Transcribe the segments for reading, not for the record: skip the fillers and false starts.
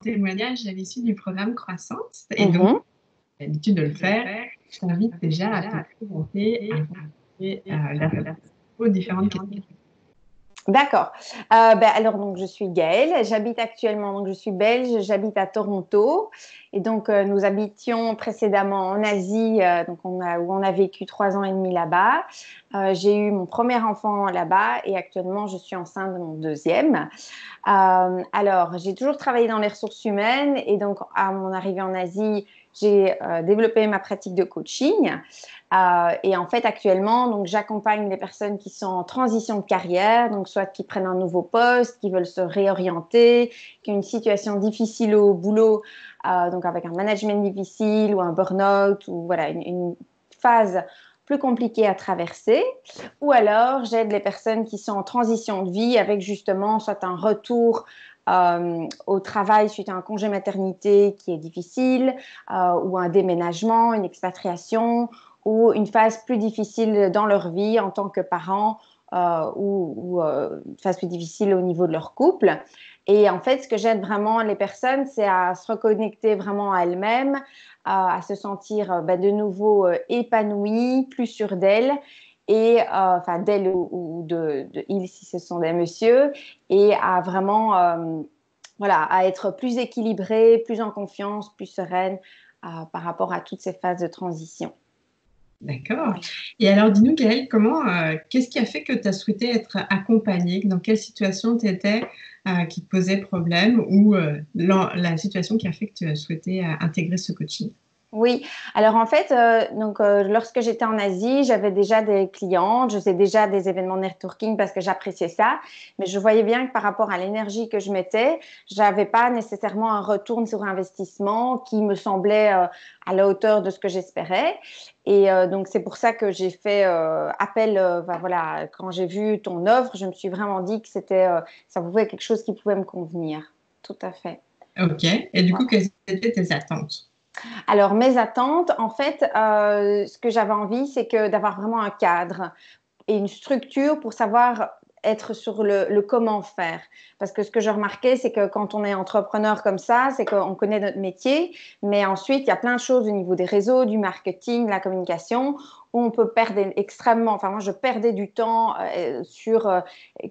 témoignage à l'issue du programme Croissance. Et donc, Mhm. j'ai l'habitude de le faire. Je t'invite déjà à te présenter et aux différentes questions. D'accord. Alors, donc, je suis Gaëlle. J'habite actuellement, donc, je suis belge. J'habite à Toronto. Et donc, nous habitions précédemment en Asie, où on a vécu 3 ans et demi là-bas. J'ai eu mon premier enfant là-bas et actuellement, je suis enceinte de mon deuxième. Alors, j'ai toujours travaillé dans les ressources humaines et donc, à mon arrivée en Asie, j'ai développé ma pratique de coaching. Et en fait, actuellement, donc, j'accompagne les personnes qui sont en transition de carrière, donc soit qui prennent un nouveau poste, qui veulent se réorienter, qui ont une situation difficile au boulot, donc avec un management difficile ou un burn-out ou voilà, une phase plus compliquée à traverser. Ou alors, j'aide les personnes qui sont en transition de vie avec justement soit un retour au travail suite à un congé maternité qui est difficile, ou un déménagement, une expatriation, ou une phase plus difficile dans leur vie en tant que parents, ou une phase plus difficile au niveau de leur couple. Et en fait, ce que j'aide vraiment les personnes, c'est à se reconnecter vraiment à elles-mêmes, à se sentir de nouveau épanouies, plus sûres d'elles, et enfin d'elles ou de ils si ce sont des messieurs, et à vraiment voilà, à être plus équilibrée, plus en confiance, plus sereine par rapport à toutes ces phases de transition. D'accord. Voilà. Et alors, dis-nous, Gaëlle, qu'est-ce qui a fait que tu as souhaité être accompagnée? Dans quelle situation tu étais qui te posait problème ou la situation qui a fait que tu as souhaité intégrer ce coaching? Oui, alors en fait, lorsque j'étais en Asie, j'avais déjà des clientes, je faisais déjà des événements networking parce que j'appréciais ça, mais je voyais bien que par rapport à l'énergie que je mettais, j'avais pas nécessairement un retour sur investissement qui me semblait à la hauteur de ce que j'espérais. Et donc c'est pour ça que j'ai fait appel, voilà, quand j'ai vu ton offre, je me suis vraiment dit que ça pouvait être quelque chose qui pouvait me convenir. Tout à fait. Ok. Et du coup, Voilà. quelles étaient tes attentes? Alors, mes attentes, en fait, ce que j'avais envie, c'est que d'avoir vraiment un cadre et une structure pour savoir être sur le comment faire. Parce que ce que je remarquais, c'est que quand on est entrepreneur comme ça, c'est qu'on connaît notre métier, mais ensuite, il y a plein de choses au niveau des réseaux, du marketing, de la communication, où on peut perdre extrêmement, enfin moi je perdais du temps sur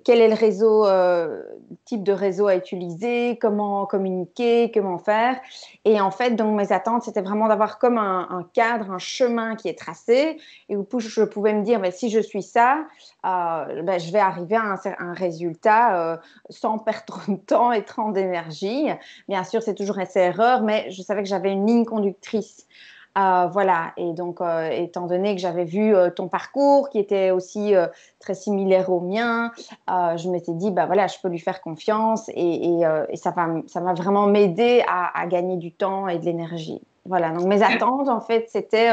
quel est le réseau, le type de réseau à utiliser, comment communiquer, comment faire. Et en fait, donc mes attentes, c'était vraiment d'avoir comme un cadre, un chemin qui est tracé et où je pouvais me dire, ben, si je suis ça, je vais arriver à un résultat sans perdre trop de temps et trop d'énergie. Bien sûr, c'est toujours essai-erreur, mais je savais que j'avais une ligne conductrice. Voilà, et donc, étant donné que j'avais vu ton parcours qui était aussi très similaire au mien, je m'étais dit, bah voilà, je peux lui faire confiance et ça va vraiment m'aider à gagner du temps et de l'énergie. Voilà, donc mes attentes, en fait, c'était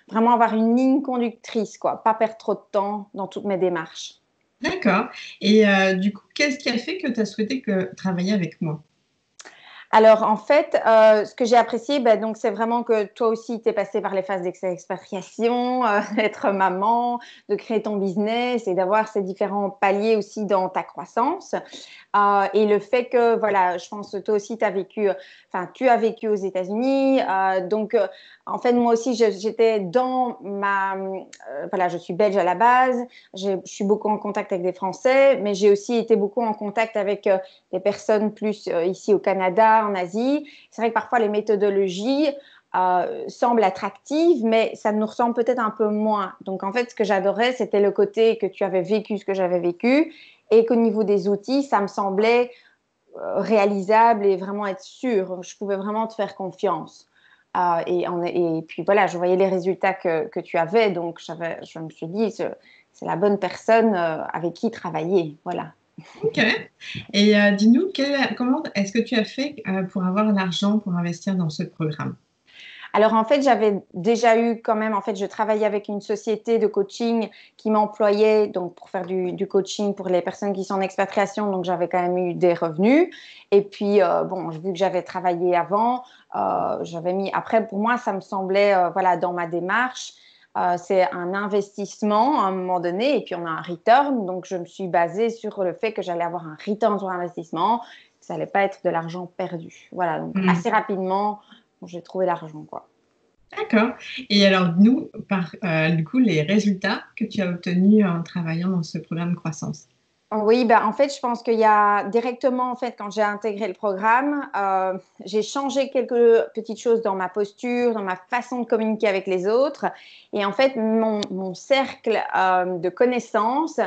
vraiment avoir une ligne conductrice, quoi, pas perdre trop de temps dans toutes mes démarches. D'accord. Et du coup, qu'est-ce qui a fait que tu as souhaité travailler avec moi? Alors, en fait, ce que j'ai apprécié, ben, donc, c'est vraiment que toi aussi, tu es passé par les phases d'expatriation, d'être maman, de créer ton business et d'avoir ces différents paliers aussi dans ta croissance. Et le fait que, voilà, je pense que toi aussi, enfin, tu as vécu aux États-Unis. Donc, en fait, moi aussi, j'étais dans voilà, je suis belge à la base. Je suis beaucoup en contact avec des Français, mais j'ai aussi été beaucoup en contact avec des personnes plus ici au Canada, en Asie. C'est vrai que parfois, les méthodologies semblent attractives, mais ça nous ressemble peut-être un peu moins. Donc, en fait, ce que j'adorais, c'était le côté que tu avais vécu ce que j'avais vécu et qu'au niveau des outils, ça me semblait réalisable et vraiment être sûr. Je pouvais vraiment te faire confiance. Et puis voilà, je voyais les résultats que tu avais, donc je me suis dit, c'est la bonne personne avec qui travailler. Voilà. Ok. Et dis-nous, comment est-ce que tu as fait pour avoir l'argent pour investir dans ce programme? Alors en fait, j'avais déjà eu quand même, en fait, je travaillais avec une société de coaching qui m'employait donc pour faire du coaching pour les personnes qui sont en expatriation, donc j'avais quand même eu des revenus. Et puis bon, vu que j'avais travaillé avant, j'avais mis. Après, pour moi, ça me semblait, voilà, dans ma démarche. C'est un investissement à un moment donné et puis on a un return. Donc, je me suis basée sur le fait que j'allais avoir un return sur investissement ça allait pas être de l'argent perdu. Voilà, donc Mm. assez rapidement, j'ai trouvé l'argent, quoi. D'accord. Et alors, nous, du coup, les résultats que tu as obtenus en travaillant dans ce programme croissance. Oui, ben, en fait, je pense qu'il y a directement, en fait, quand j'ai intégré le programme, j'ai changé quelques petites choses dans ma posture, dans ma façon de communiquer avec les autres. Et en fait, mon cercle de connaissances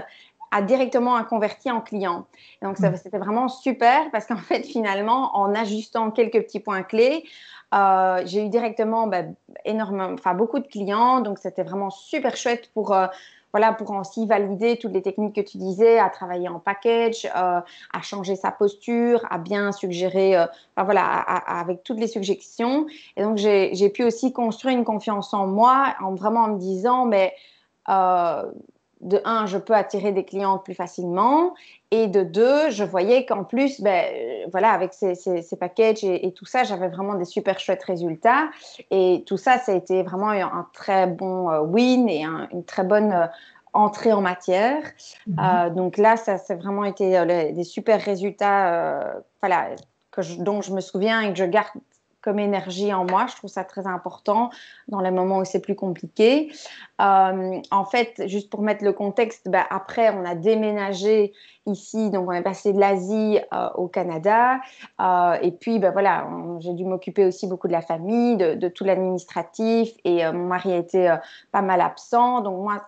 a directement converti en client. Donc, Mm. c'était vraiment super parce qu'en fait, finalement, en ajustant quelques petits points clés, j'ai eu directement ben, énormément, enfin, beaucoup de clients. Donc, c'était vraiment super chouette pour voilà, pour aussi valider toutes les techniques que tu disais, à travailler en package, à changer sa posture, à bien suggérer, enfin, voilà, avec toutes les suggestions. Et donc, j'ai pu aussi construire une confiance en moi, vraiment en me disant, mais euh, de un, je peux attirer des clients plus facilement. Et de deux, je voyais qu'en plus, ben, voilà, avec ces packages et tout ça, j'avais vraiment des super chouettes résultats. Et tout ça, ça a été vraiment un très bon win et une très bonne entrée en matière. Mhm. Donc là, ça a vraiment été des super résultats voilà, dont je me souviens et que je garde comme énergie en moi. Je trouve ça très important dans les moments où c'est plus compliqué. En fait, juste pour mettre le contexte, ben, après, on a déménagé ici, donc on est passé de l'Asie au Canada. Et puis, ben, voilà, j'ai dû m'occuper aussi beaucoup de la famille, de tout l'administratif. Et mon mari a été pas mal absent. Donc, moi,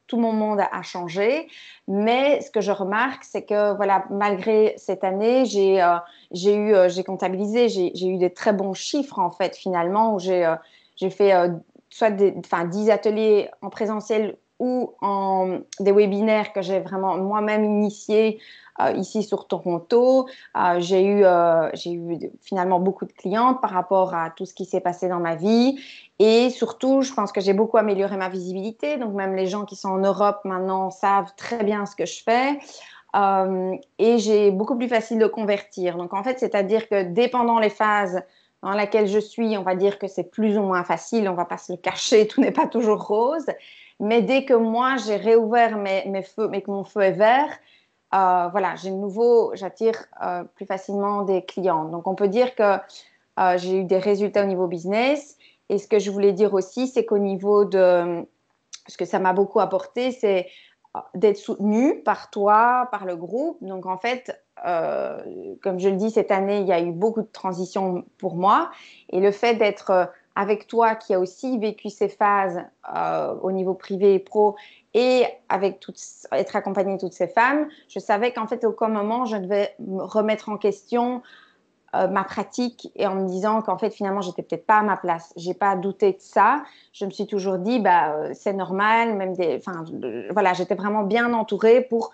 tout mon monde a changé. Mais ce que je remarque, c'est que voilà, malgré cette année, j'ai comptabilisé, j'ai eu des très bons chiffres en fait finalement où j'ai fait soit 10 ateliers en présentiel ou des webinaires que j'ai vraiment moi-même initiés ici sur Toronto. J'ai eu finalement beaucoup de clientes par rapport à tout ce qui s'est passé dans ma vie. Et surtout, je pense que j'ai beaucoup amélioré ma visibilité. Donc, même les gens qui sont en Europe maintenant savent très bien ce que je fais. Et j'ai beaucoup plus facile de convertir. Donc, en fait, c'est-à-dire que dépendant les phases dans lesquelles je suis, on va dire que c'est plus ou moins facile. On ne va pas se le cacher, tout n'est pas toujours rose. Mais dès que moi, j'ai réouvert mes feux, mais que mon feu est vert, voilà, j'attire plus facilement des clients. Donc, on peut dire que j'ai eu des résultats au niveau business. Et ce que je voulais dire aussi, c'est qu'au niveau de ce que ça m'a beaucoup apporté, c'est d'être soutenu par toi, par le groupe. Donc, en fait, comme je le dis, cette année, il y a eu beaucoup de transitions pour moi. Et le fait d'être avec toi, qui a aussi vécu ces phases au niveau privé et pro, et être accompagnée de toutes ces femmes, je savais qu'en fait, au aucun moment, je devais me remettre en question ma pratique et en me disant qu'en fait finalement j'étais peut-être pas à ma place. J'ai pas douté de ça. Je me suis toujours dit bah c'est normal, voilà, j'étais vraiment bien entourée pour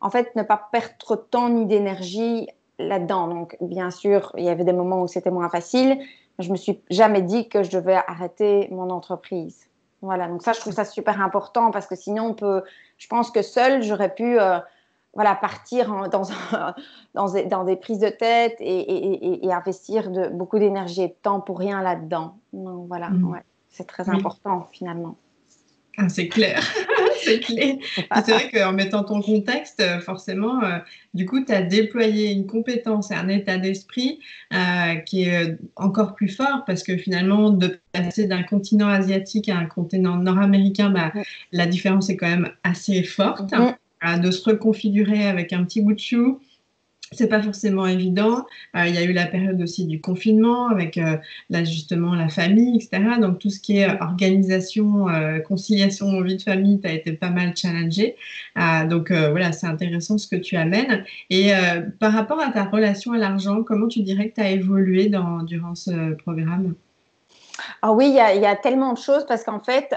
en fait ne pas perdre trop de temps ni d'énergie là-dedans. Donc bien sûr il y avait des moments où c'était moins facile, mais je me suis jamais dit que je devais arrêter mon entreprise. Voilà, donc ça je trouve ça super important parce que sinon je pense que seule j'aurais pu voilà, partir dans des prises de tête et investir beaucoup d'énergie et de temps pour rien là-dedans. Donc voilà, Mhm. ouais, c'est très Oui. important finalement. Ah, c'est clair, c'est clair. Puis c'est vrai qu'en mettant ton contexte, forcément, du coup, tu as déployé une compétence et un état d'esprit qui est encore plus fort parce que finalement, de passer d'un continent asiatique à un continent nord-américain, bah, la différence est quand même assez forte. Mhm. De se reconfigurer avec un petit bout de chou, c'est pas forcément évident. Il y a eu la période aussi du confinement avec là justement la famille, etc. Donc tout ce qui est organisation, conciliation, vie de famille, tu as été pas mal challengé. Donc voilà, c'est intéressant ce que tu amènes. Et par rapport à ta relation à l'argent, comment tu dirais que tu as évolué durant ce programme? Ah oui, il y a tellement de choses parce qu'en fait,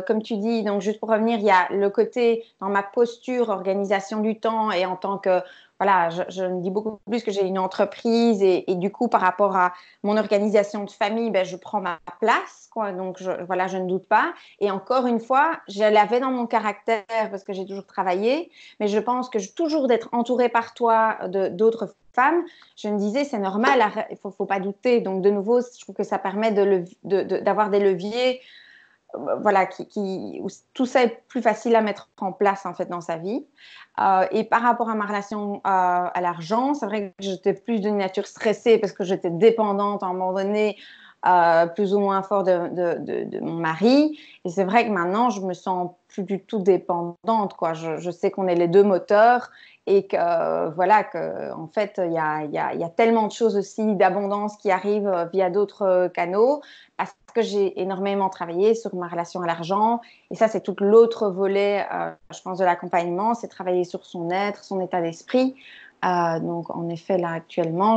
comme tu dis, donc juste pour revenir, il y a le côté dans ma posture, organisation du temps et en tant que, voilà, je me dis beaucoup plus que j'ai une entreprise et du coup, par rapport à mon organisation de famille, ben, je prends ma place, quoi. Donc, voilà, je ne doute pas. Et encore une fois, je l'avais dans mon caractère parce que j'ai toujours travaillé, mais je pense que toujours d'être entourée par toi, d'autres femmes, je me disais, c'est normal, il faut pas douter. Donc, de nouveau, je trouve que ça permet d'avoir des leviers voilà, où tout ça est plus facile à mettre en place en fait dans sa vie. Et par rapport à ma relation à l'argent, c'est vrai que j'étais plus d'une nature stressée parce que j'étais dépendante à un moment donné, plus ou moins fort de mon mari. Et c'est vrai que maintenant, je me sens plus du tout dépendante, quoi. Je sais qu'on est les deux moteurs et que, voilà, que, en fait, il y a tellement de choses aussi d'abondance qui arrivent via d'autres canaux parce que j'ai énormément travaillé sur ma relation à l'argent. Et ça, c'est tout l'autre volet, je pense, de l'accompagnement, c'est travailler sur son être, son état d'esprit. Donc, en effet, là, actuellement,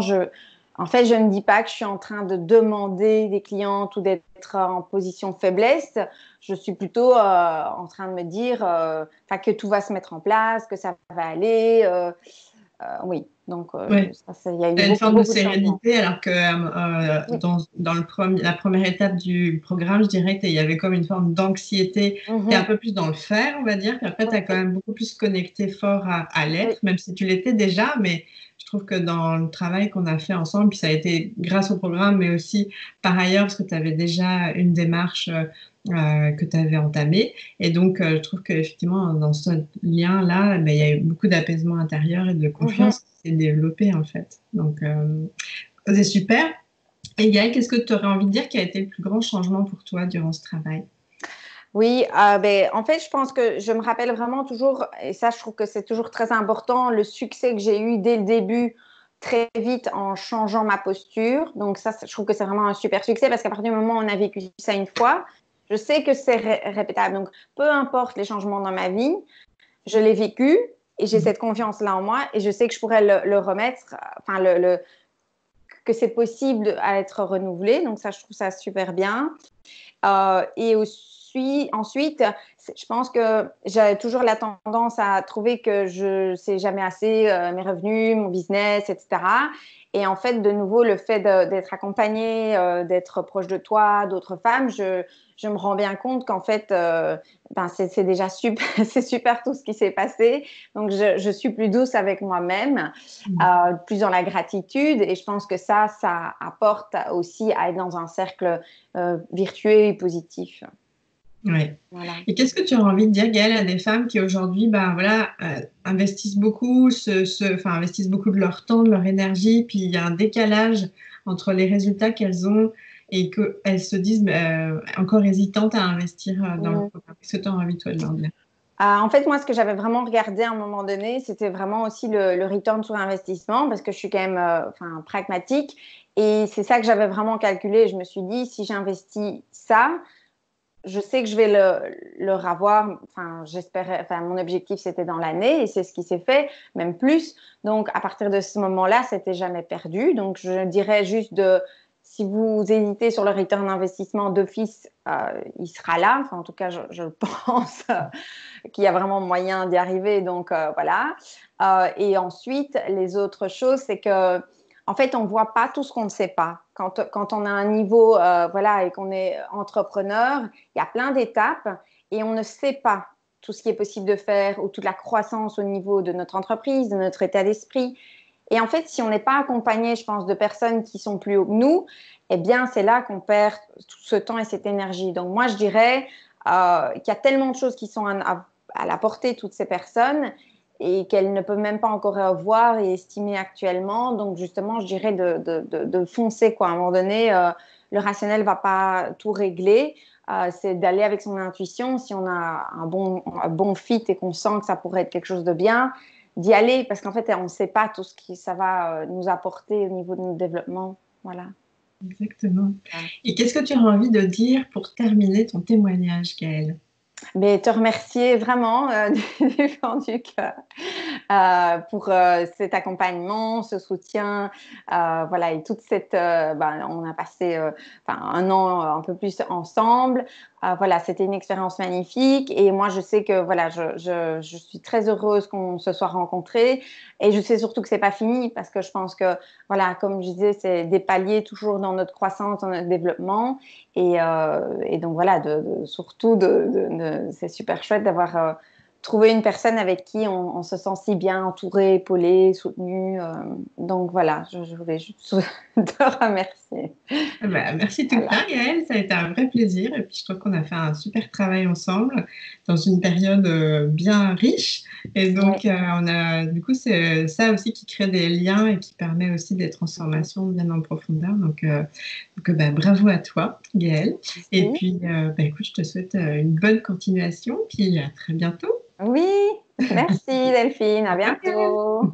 en fait, je ne dis pas que je suis en train de demander des clientes ou d'être en position de faiblesse. Je suis plutôt en train de me dire que tout va se mettre en place, que ça va aller. Oui, donc Ouais. il y a eu T'as une forme de beaucoup de changements. sérénité, alors que Oui. dans la première étape du programme, je dirais qu'il y avait comme une forme d'anxiété. Tu es un Mhm. peu plus dans le faire, on va dire, puis après, tu as quand Oui. même beaucoup plus connecté fort à Oui. l'être, même si tu l'étais déjà, mais je trouve que dans le travail qu'on a fait ensemble, puis ça a été grâce au programme, mais aussi par ailleurs, parce que tu avais déjà une démarche que tu avais entamée. Et donc, je trouve qu'effectivement, dans ce lien-là, ben, il y a eu beaucoup d'apaisement intérieur et de Mhm. confiance qui s'est développée, en fait. Donc, c'est super. Et Gaëlle, qu'est-ce que tu aurais envie de dire qui a été le plus grand changement pour toi durant ce travail? Oui, ben, en fait, je pense que je me rappelle vraiment toujours, et ça, je trouve que c'est toujours très important, le succès que j'ai eu dès le début, très vite en changeant ma posture. Donc ça, je trouve que c'est vraiment un super succès parce qu'à partir du moment où on a vécu ça une fois, je sais que c'est répétable. Donc, peu importe les changements dans ma vie, je l'ai vécu et j'ai cette confiance-là en moi et je sais que je pourrais le remettre, enfin, que c'est possible à être renouvelé. Donc ça, je trouve ça super bien. Et aussi, ensuite, je pense que j'ai toujours la tendance à trouver que je sais jamais assez mes revenus, mon business, etc. Et en fait, de nouveau, le fait d'être accompagnée, d'être proche de toi, d'autres femmes, je me rends bien compte qu'en fait, ben c'est déjà super, c'est super tout ce qui s'est passé. Donc, je suis plus douce avec moi-même, plus dans la gratitude. Et je pense que ça apporte aussi à être dans un cercle virtueux et positif. Ouais. Voilà. Et qu'est-ce que tu aurais envie de dire, Gaëlle, à des femmes qui aujourd'hui, ben, voilà, investissent beaucoup, enfin, investissent beaucoup de leur temps, de leur énergie, puis il y a un décalage entre les résultats qu'elles ont et qu'elles se disent encore hésitantes à investir dans le Mm. programme. Qu'est-ce que tu as envie, toi, de leur dire? En fait, moi, ce que j'avais vraiment regardé à un moment donné, c'était vraiment aussi le return sur investissement, parce que je suis quand même enfin, pragmatique. Et c'est ça que j'avais vraiment calculé. Je me suis dit, si j'investis ça, je sais que je vais le revoir. Enfin, j'espérais, enfin, mon objectif, c'était dans l'année et c'est ce qui s'est fait, même plus. Donc, à partir de ce moment-là, c'était jamais perdu. Donc, je dirais juste si vous hésitez sur le return d'investissement d'office, il sera là. Enfin, en tout cas, je pense qu'il y a vraiment moyen d'y arriver. Donc, voilà. Et ensuite, les autres choses, c'est que en fait, on ne voit pas tout ce qu'on ne sait pas. Quand on a un niveau, voilà, et qu'on est entrepreneur, il y a plein d'étapes et on ne sait pas tout ce qui est possible de faire ou toute la croissance au niveau de notre entreprise, de notre état d'esprit. Et en fait, si on n'est pas accompagné, je pense, de personnes qui sont plus haut que nous, eh bien, c'est là qu'on perd tout ce temps et cette énergie. Donc, moi, je dirais qu'il y a tellement de choses qui sont à la portée de toutes ces personnes et qu'elles ne peuvent même pas encore voir et estimer actuellement. Donc, justement, je dirais de foncer, quoi. À un moment donné, le rationnel ne va pas tout régler. C'est d'aller avec son intuition. Si on a un bon fit et qu'on sent que ça pourrait être quelque chose de bien, d'y aller parce qu'en fait, on ne sait pas tout ce que ça va nous apporter au niveau de notre développement. Voilà. Exactement. Et qu'est-ce que tu as envie de dire pour terminer ton témoignage, Gaëlle? Mais te remercier vraiment du fond du cœur pour cet accompagnement, ce soutien, voilà, et toute cette, on a passé un an un peu plus ensemble. Voilà, c'était une expérience magnifique et moi je sais que voilà, je suis très heureuse qu'on se soit rencontrés et je sais surtout que c'est pas fini parce que je pense que voilà, comme je disais, c'est des paliers toujours dans notre croissance, dans notre développement et donc voilà, surtout c'est super chouette d'avoir trouver une personne avec qui on se sent si bien entouré, épaulé, soutenu. Donc voilà, je voulais juste te remercier. Bah, merci tout le Voilà. temps, Gaëlle. Ça a été un vrai plaisir. Et puis, je trouve qu'on a fait un super travail ensemble dans une période bien riche. Et Oui, donc, du coup, c'est ça aussi qui crée des liens et qui permet aussi des transformations bien en profondeur. Bah, bravo à toi, Gaëlle. Et merci. puis, bah, écoute, je te souhaite une bonne continuation. Puis, à très bientôt. Oui, merci Delphine, Au à revoir, Gaëlle. bientôt.